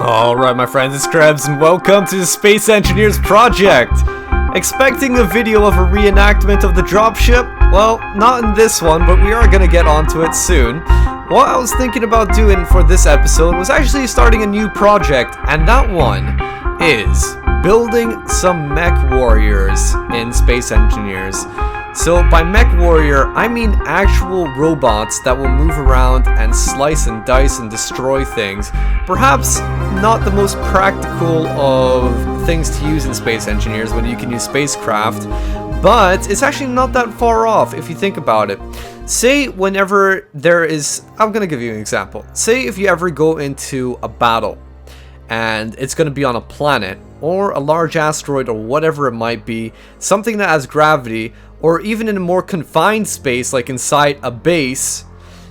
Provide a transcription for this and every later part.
Alright my friends, it's Krebs and welcome to the Space Engineers Project! Expecting a video of a reenactment of the dropship? Well, not in this one, but we are gonna get onto it soon. What I was thinking about doing for this episode was actually starting a new project, and that one is building some mech warriors in Space Engineers. So by mech warrior, I mean actual robots that will move around and slice and dice and destroy things. Perhaps not the most practical of things to use in Space Engineers when you can use spacecraft, but it's actually not that far off if you think about it. Say whenever there is, I'm gonna give you an example. Say if you ever go into a battle and it's going to be on a planet or a large asteroid or whatever it might be, something that has gravity, or even in a more confined space like inside a base,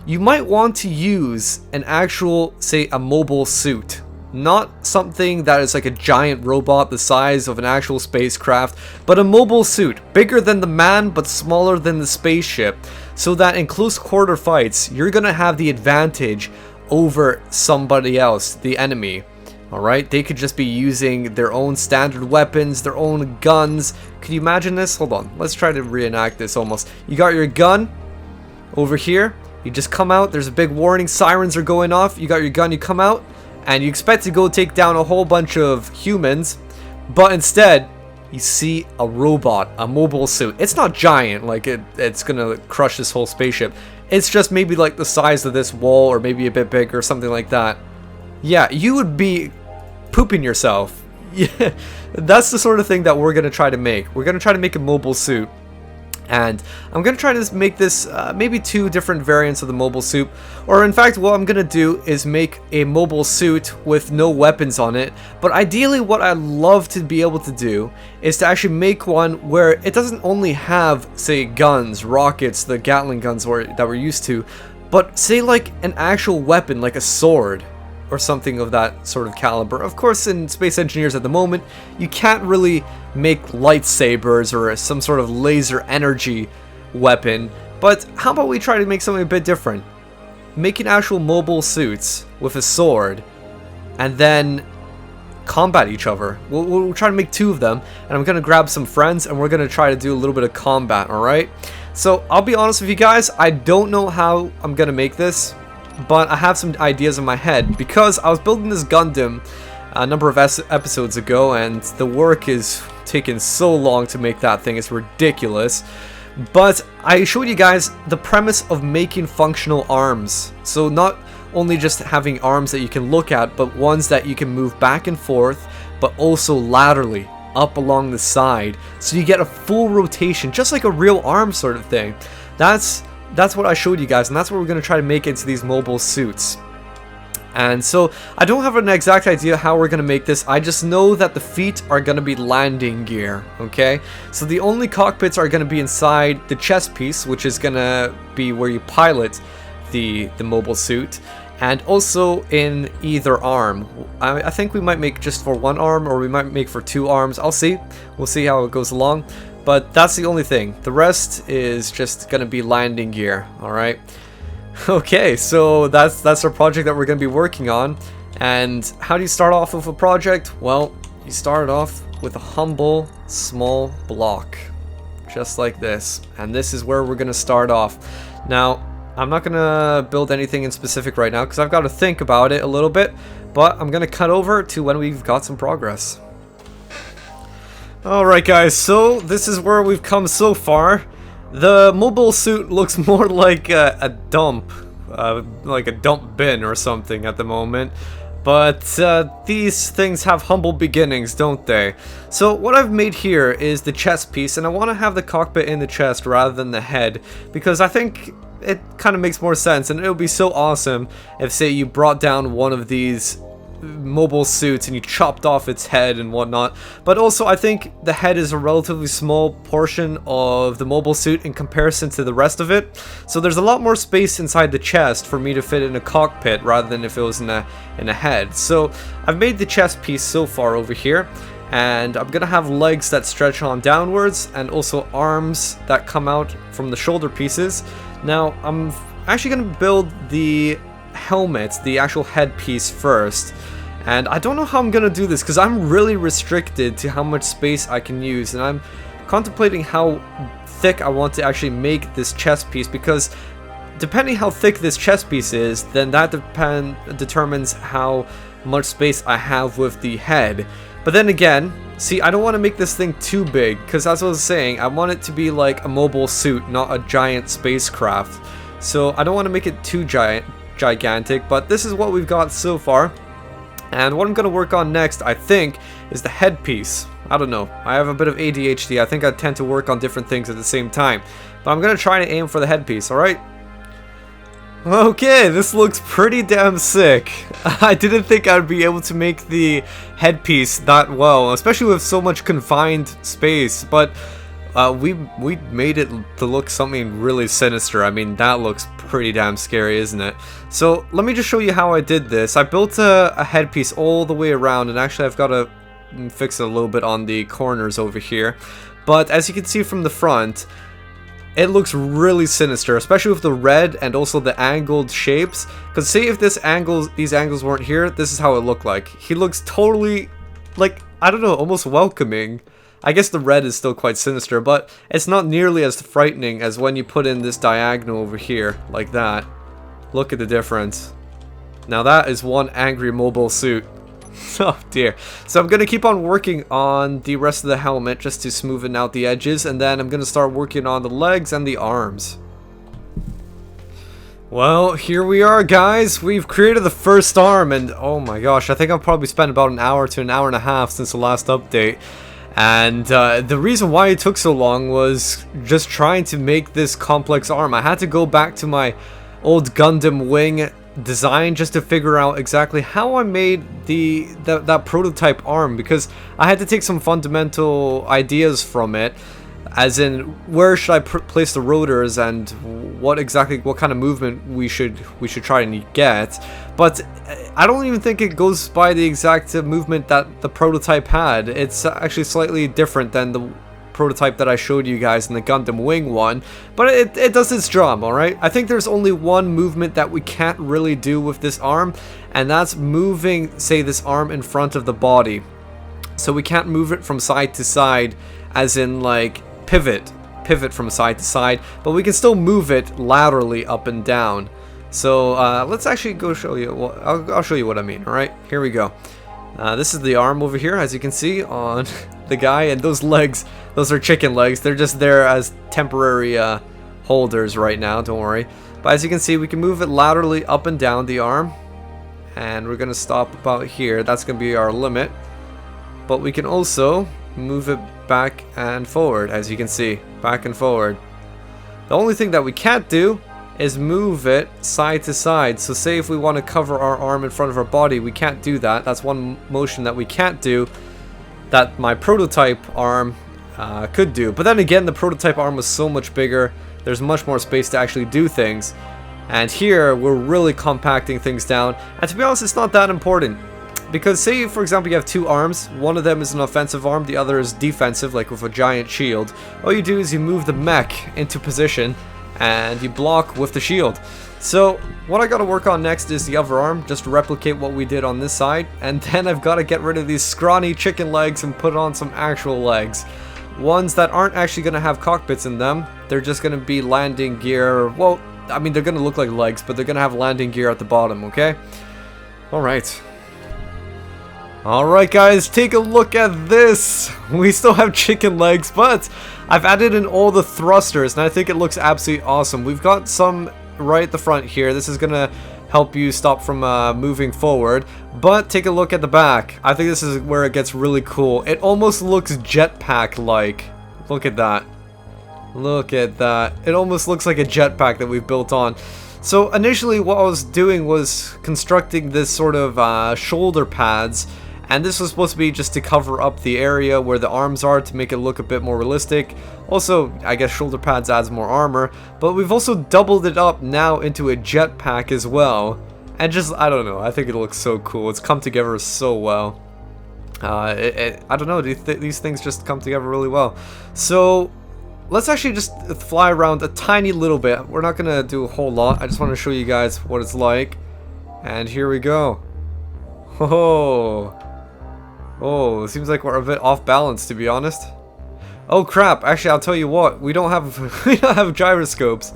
you might want to use an actual, say, a mobile suit. Not something that is like a giant robot the size of an actual spacecraft, but a mobile suit, bigger than the man but smaller than the spaceship, so that in close quarter fights you're going to have the advantage over somebody else, the enemy. Alright, they could just be using their own standard weapons, their own guns. Can you imagine this? Hold on, let's try to reenact this almost. You got your gun over here, you just come out, there's a big warning, sirens are going off, you got your gun, you come out, and you expect to go take down a whole bunch of humans, but instead, you see a robot, a mobile suit. It's not giant, like it's gonna crush this whole spaceship. It's just maybe like the size of this wall, or maybe a bit bigger, or something like that. Yeah, you would be pooping yourself. Yeah, that's the sort of thing that we're going to try to make. We're going to try to make a mobile suit. And I'm going to try to make this maybe two different variants of the mobile suit. Or in fact, what I'm going to do is make a mobile suit with no weapons on it. But ideally what I'd love to be able to do is to actually make one where it doesn't only have, say, guns, rockets, the Gatling guns that we're used to, but say like an actual weapon, like a sword or something of that sort of caliber. Of course, in Space Engineers at the moment, you can't really make lightsabers or some sort of laser energy weapon, but how about we try to make something a bit different? Making actual mobile suits with a sword, and then combat each other. We'll try to make two of them, and I'm going to grab some friends, and we're going to try to do a little bit of combat, alright? So, I'll be honest with you guys, I don't know how I'm going to make this, but I have some ideas in my head, because I was building this Gundam a number of episodes ago, and the work is taking so long to make that thing, it's ridiculous. But I showed you guys the premise of making functional arms. So not only just having arms that you can look at, but ones that you can move back and forth, but also laterally, up along the side. So you get a full rotation, just like a real arm sort of thing. That's what I showed you guys, and that's what we're going to try to make into these mobile suits. And so, I don't have an exact idea how we're going to make this, I just know that the feet are going to be landing gear, okay? So the only cockpits are going to be inside the chest piece, which is going to be where you pilot the mobile suit, and also in either arm. I think we might make just for one arm, or we might make for two arms, I'll see. We'll see how it goes along. But that's the only thing. The rest is just gonna be landing gear, alright? Okay, so that's our project that we're gonna be working on. And how do you start off with a project? Well, you start off with a humble, small block. Just like this. And this is where we're gonna start off. Now, I'm not gonna build anything in specific right now, because I've got to think about it a little bit. But I'm gonna cut over to when we've got some progress. Alright guys, so this is where we've come so far. The mobile suit looks more like a dump, like a dump bin or something at the moment. But these things have humble beginnings, don't they? So what I've made here is the chest piece, and I want to have the cockpit in the chest rather than the head, because I think it kind of makes more sense, and it would be so awesome if, say, you brought down one of these mobile suits and you chopped off its head and whatnot. But also I think the head is a relatively small portion of the mobile suit in comparison to the rest of it, so there's a lot more space inside the chest for me to fit in a cockpit rather than if it was in a head. So I've made the chest piece so far over here, and I'm gonna have legs that stretch on downwards and also arms that come out from the shoulder pieces. Now I'm actually gonna build the helmet, the actual headpiece first, And I don't know how I'm gonna do this because I'm really restricted to how much space I can use, and I'm contemplating how thick I want to actually make this chest piece, because depending how thick this chest piece is, then that determines how much space I have with the head. But then again, see, I don't want to make this thing too big, because as I was saying, I want it to be like a mobile suit, not a giant spacecraft. So I don't want to make it too gigantic, but this is what we've got so far. And what I'm going to work on next, I think, is the headpiece. I don't know. I have a bit of ADHD. I think I tend to work on different things at the same time. But I'm going to try to aim for the headpiece, alright? Okay, this looks pretty damn sick. I didn't think I'd be able to make the headpiece that well, especially with so much confined space. But we made it to look something really sinister. I mean, that looks pretty damn scary, isn't it? So let me just show you how I did this. I built a headpiece all the way around, and actually I've got to fix it a little bit on the corners over here. But as you can see from the front, it looks really sinister, especially with the red and also the angled shapes. Because say if these angles weren't here, this is how it looked like. He looks totally, like, I don't know, almost welcoming. I guess the red is still quite sinister, but it's not nearly as frightening as when you put in this diagonal over here, like that. Look at the difference. Now that is one angry mobile suit. Oh dear. So I'm going to keep on working on the rest of the helmet just to smoothen out the edges, and then I'm going to start working on the legs and the arms. Well, here we are, guys. We've created the first arm, and oh my gosh, I think I've probably spent about an hour to an hour and a half since the last update. And the reason why it took so long was just trying to make this complex arm. I had to go back to my old Gundam wing design just to figure out exactly how I made that prototype arm, because I had to take some fundamental ideas from it, as in where should I place the rotors and what kind of movement we should try and get. But I don't even think it goes by the exact movement that the prototype had. It's actually slightly different than the prototype that I showed you guys in the Gundam Wing one, but it does its job, alright? I think there's only one movement that we can't really do with this arm, and that's moving, say, this arm in front of the body. So we can't move it from side to side, as in like pivot from side to side, but we can still move it laterally up and down. So let's actually go show you. I'll show you what I mean. All right, here we go. This is the arm over here, as you can see on the guy, and those legs, those are chicken legs. They're just there as temporary holders right now. Don't worry. But as you can see, we can move it laterally up and down the arm, and we're gonna stop about here. That's gonna be our limit. But we can also move it back and forward, as you can see, back and forward. The only thing that we can't do is move it side to side. So say if we want to cover our arm in front of our body, we can't do that. That's one motion that we can't do that my prototype arm could do. But then again, the prototype arm was so much bigger, there's much more space to actually do things. And here we're really compacting things down, and to be honest, it's not that important. Because say, for example, you have two arms, one of them is an offensive arm, the other is defensive, like with a giant shield. All you do is you move the mech into position, and you block with the shield. So what I gotta work on next is the other arm, just to replicate what we did on this side, and then I've gotta get rid of these scrawny chicken legs and put on some actual legs. Ones that aren't actually gonna have cockpits in them, they're just gonna be landing gear. Well, I mean, they're gonna look like legs, but they're gonna have landing gear at the bottom, okay? Alright. Alright guys, take a look at this! We still have chicken legs, but I've added in all the thrusters, and I think it looks absolutely awesome. We've got some right at the front here. This is gonna help you stop from moving forward, but take a look at the back. I think this is where it gets really cool. It almost looks jetpack-like. Look at that. Look at that. It almost looks like a jetpack that we've built on. So initially what I was doing was constructing this sort of shoulder pads, and this was supposed to be just to cover up the area where the arms are to make it look a bit more realistic. Also, I guess shoulder pads adds more armor, but we've also doubled it up now into a jetpack as well. And just, I don't know, I think it looks so cool. It's come together so well. I don't know, these things just come together really well. So let's actually just fly around a tiny little bit. We're not gonna do a whole lot. I just want to show you guys what it's like. And here we go. Oh. Oh, seems like we're a bit off balance, to be honest. Oh crap, actually I'll tell you what, we don't have we don't have gyroscopes.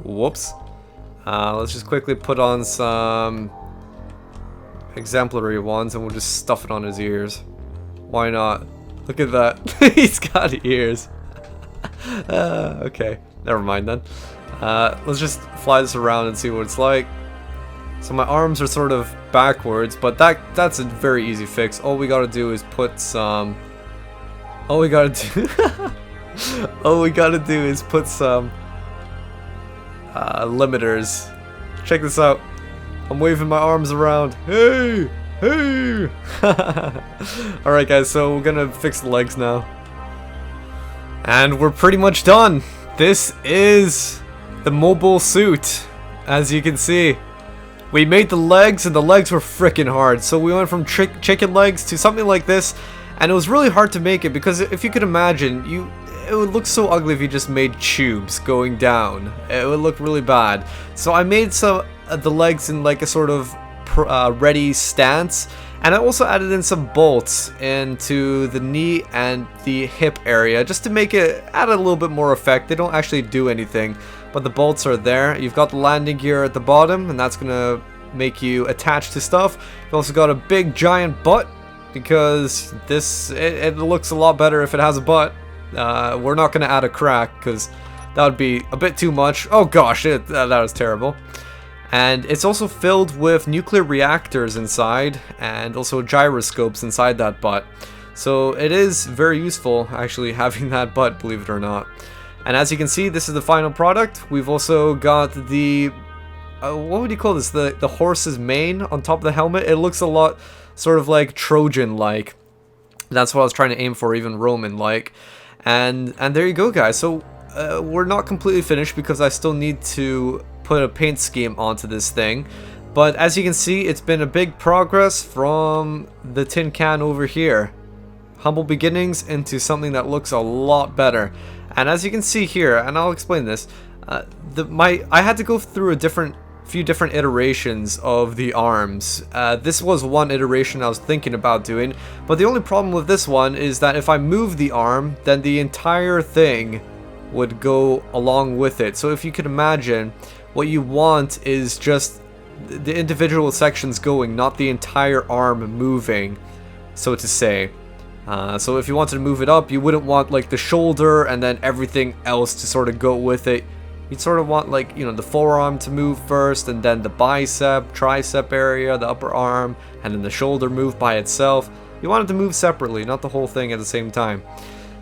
Whoops. Let's just quickly put on some exemplary ones and we'll just stuff it on his ears. Why not? Look at that. He's got ears. Okay, never mind then. Let's just fly this around and see what it's like. So my arms are sort of backwards, but that's a very easy fix. All we gotta do is put some... All we gotta do... All we gotta do is put some... limiters. Check this out. I'm waving my arms around. Hey! Hey! Alright guys, so we're gonna fix the legs now. And we're pretty much done. This is the mobile suit, as you can see. We made the legs, and the legs were freaking hard. So we went from chicken legs to something like this, and it was really hard to make it because if you could imagine, it would look so ugly if you just made tubes going down. It would look really bad. So I made some the legs in like a sort of ready stance, and I also added in some bolts into the knee and the hip area just to make it add a little bit more effect. They don't actually do anything, but the bolts are there. You've got the landing gear at the bottom, and that's gonna make you attach to stuff. You've also got a big giant butt because it looks a lot better if it has a butt. We're not gonna add a crack because that would be a bit too much. Oh gosh, that was terrible. And it's also filled with nuclear reactors inside and also gyroscopes inside that butt. So it is very useful actually having that butt, believe it or not. And as you can see, this is the final product. We've also got the, what would you call this? The horse's mane on top of the helmet. It looks a lot sort of like Trojan-like. That's what I was trying to aim for, even Roman-like. And there you go, guys. So we're not completely finished because I still need to put a paint scheme onto this thing, but as you can see, it's been a big progress from the tin can over here. Humble beginnings into something that looks a lot better. And as you can see here, and I'll explain this, I had to go through a few different iterations of the arms. This was one iteration I was thinking about doing, but the only problem with this one is that if I move the arm, then the entire thing would go along with it. So if you could imagine, what you want is just the individual sections going, not the entire arm moving, so to say. So if you wanted to move it up, you wouldn't want like the shoulder and then everything else to sort of go with it. You'd sort of want like, you know, the forearm to move first, and then the bicep, tricep area, the upper arm, and then the shoulder move by itself. You want it to move separately, not the whole thing at the same time.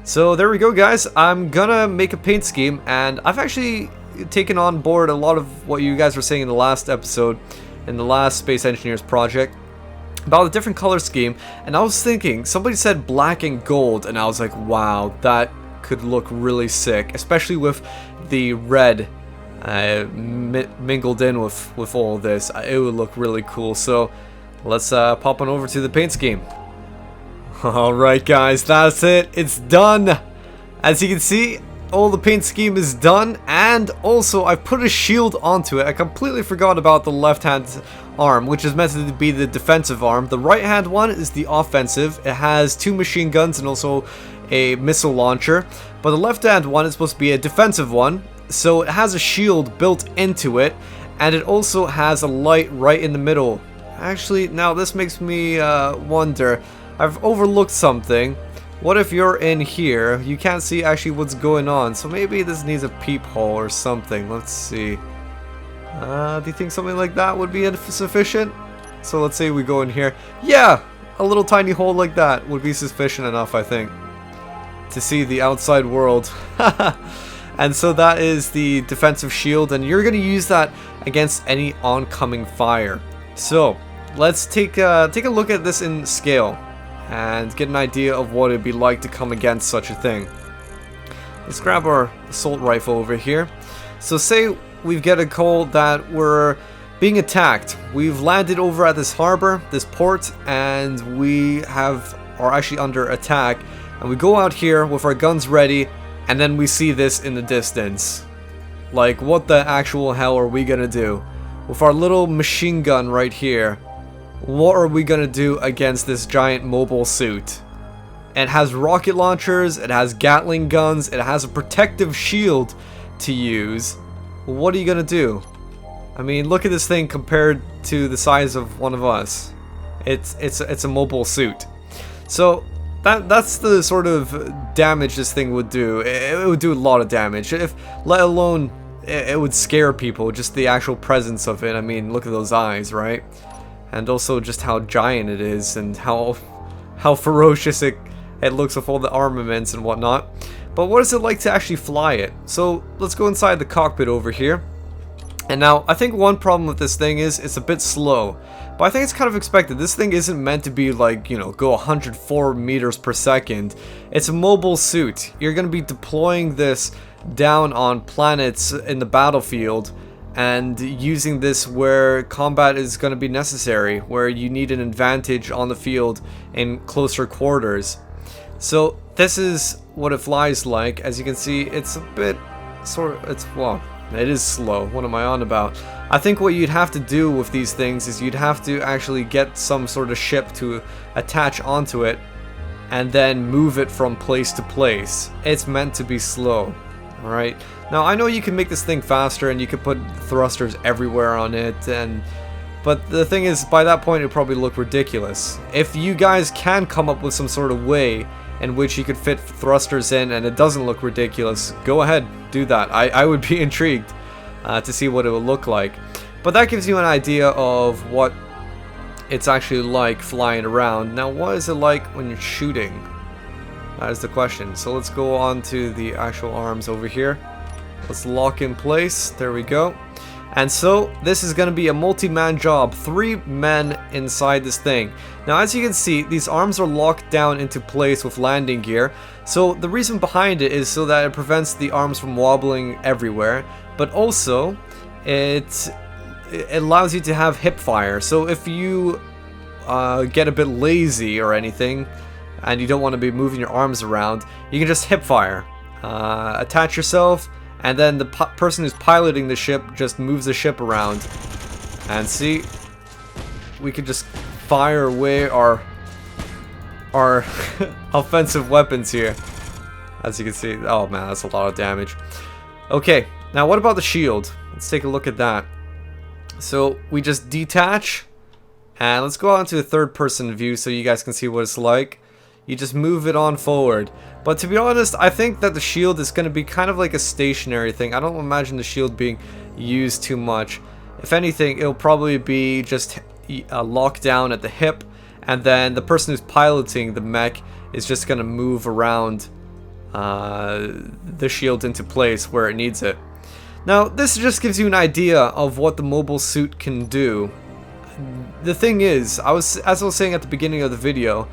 So there we go, guys. I'm gonna make a paint scheme, and I've actually taken on board a lot of what you guys were saying in the last episode, in the last Space Engineers project, about a different color scheme. And I was thinking, somebody said black and gold, and I was like, wow, that could look really sick, especially with the red mingled in with all of this. It would look really cool. So let's pop on over to the paint scheme. Alright guys, that's it. It's done. As you can see, all the paint scheme is done, and also I've put a shield onto it. I completely forgot about the left hand arm, which is meant to be the defensive arm. The right hand one is the offensive. It has 2 machine guns and also a missile launcher, but the left hand one is supposed to be a defensive one, so it has a shield built into it, and it also has a light right in the middle. Actually, now this makes me wonder, I've overlooked something. What if you're in here? You can't see actually what's going on, so maybe this needs a peephole or something. Let's see. Do you think something like that would be sufficient? So let's say we go in here. Yeah, a little tiny hole like that would be sufficient enough, I think, to see the outside world. And so that is the defensive shield, and you're going to use that against any oncoming fire. So let's take a look at this in scale and get an idea of what it'd be like to come against such a thing. Let's grab our assault rifle over here. So say we get a call that we're being attacked. We've landed over at this harbor, this port, and we are actually under attack. And we go out here with our guns ready, and then we see this in the distance. Like, what the actual hell are we gonna do? With our little machine gun right here, what are we gonna do against this giant mobile suit? It has rocket launchers, it has Gatling guns, it has a protective shield to use. What are you gonna do? I mean, look at this thing compared to the size of one of us. It's a mobile suit. So that's the sort of damage this thing would do. It would do a lot of damage. If let alone it would scare people, just the actual presence of it. I mean, look at those eyes, right? And also just how giant it is and how ferocious it looks with all the armaments and whatnot. But what is it like to actually fly it? So let's go inside the cockpit over here. And now, I think one problem with this thing is it's a bit slow. But I think it's kind of expected. This thing isn't meant to be like, you know, go 104 meters per second. It's a mobile suit. You're going to be deploying this down on planets in the battlefield and using this where combat is going to be necessary, where you need an advantage on the field in closer quarters. So this is what it flies like. As you can see, it's a bit well, it is slow. What am I on about? I think what you'd have to do with these things is you'd have to actually get some sort of ship to attach onto it and then move it from place to place. It's meant to be slow. Alright, now I know you can make this thing faster and you can put thrusters everywhere on it, but the thing is, by that point it would probably look ridiculous. If you guys can come up with some sort of way in which you could fit thrusters in and it doesn't look ridiculous, go ahead, do that. I would be intrigued to see what it would look like. But that gives you an idea of what it's actually like flying around. Now, what is it like when you're shooting? That is the question. So let's go on to the actual arms over here. Let's lock in place. There we go. And so this is going to be a multi-man job. 3 men inside this thing. Now, as you can see, these arms are locked down into place with landing gear. So the reason behind it is so that it prevents the arms from wobbling everywhere. But also, it allows you to have hip fire. So if you get a bit lazy or anything, and you don't want to be moving your arms around, you can just hip fire. Attach yourself, and then the person who's piloting the ship just moves the ship around. And see, we can just fire away our offensive weapons here. As you can see, oh man, that's a lot of damage. Okay, now what about the shield? Let's take a look at that. So we just detach, and let's go out into a third-person view so you guys can see what it's like. You just move it on forward. But to be honest, I think that the shield is going to be kind of like a stationary thing. I don't imagine the shield being used too much. If anything, it'll probably be just locked down at the hip, and then the person who's piloting the mech is just going to move around the shield into place where it needs it. Now, this just gives you an idea of what the mobile suit can do. The thing is, as I was saying at the beginning of the video,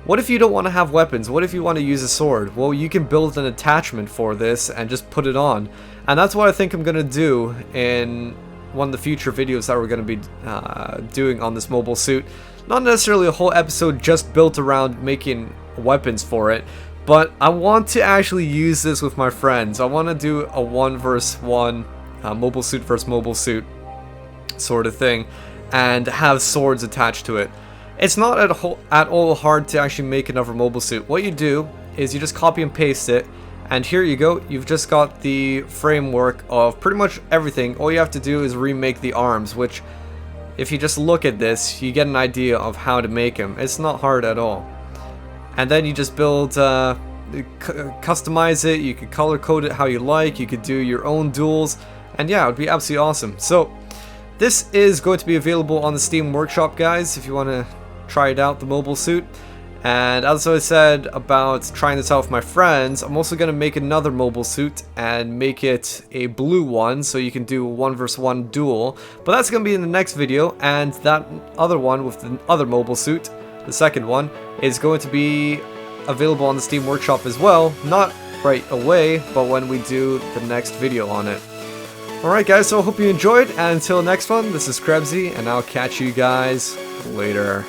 what if you don't want to have weapons? What if you want to use a sword? Well, you can build an attachment for this and just put it on. And that's what I think I'm going to do in one of the future videos that we're going to be doing on this mobile suit. Not necessarily a whole episode just built around making weapons for it, but I want to actually use this with my friends. I want to do a 1 versus 1, mobile suit versus mobile suit sort of thing, and have swords attached to it. It's not at all hard to actually make another mobile suit. What you do is you just copy and paste it, and here you go. You've just got the framework of pretty much everything. All you have to do is remake the arms, which, if you just look at this, you get an idea of how to make them. It's not hard at all. And then you just build, customize it. You could color code it how you like. You could do your own duels, and yeah, it would be absolutely awesome. So this is going to be available on the Steam Workshop, guys, if you want to try it out, the mobile suit. And as I said about trying this out with my friends, I'm also going to make another mobile suit and make it a blue one, so you can do a 1 versus 1 duel. But that's going to be in the next video, and that other one with the other mobile suit, the second one, is going to be available on the Steam Workshop as well. Not right away, but when we do the next video on it. Alright guys, so I hope you enjoyed, and until next one, this is Krebsy, and I'll catch you guys later.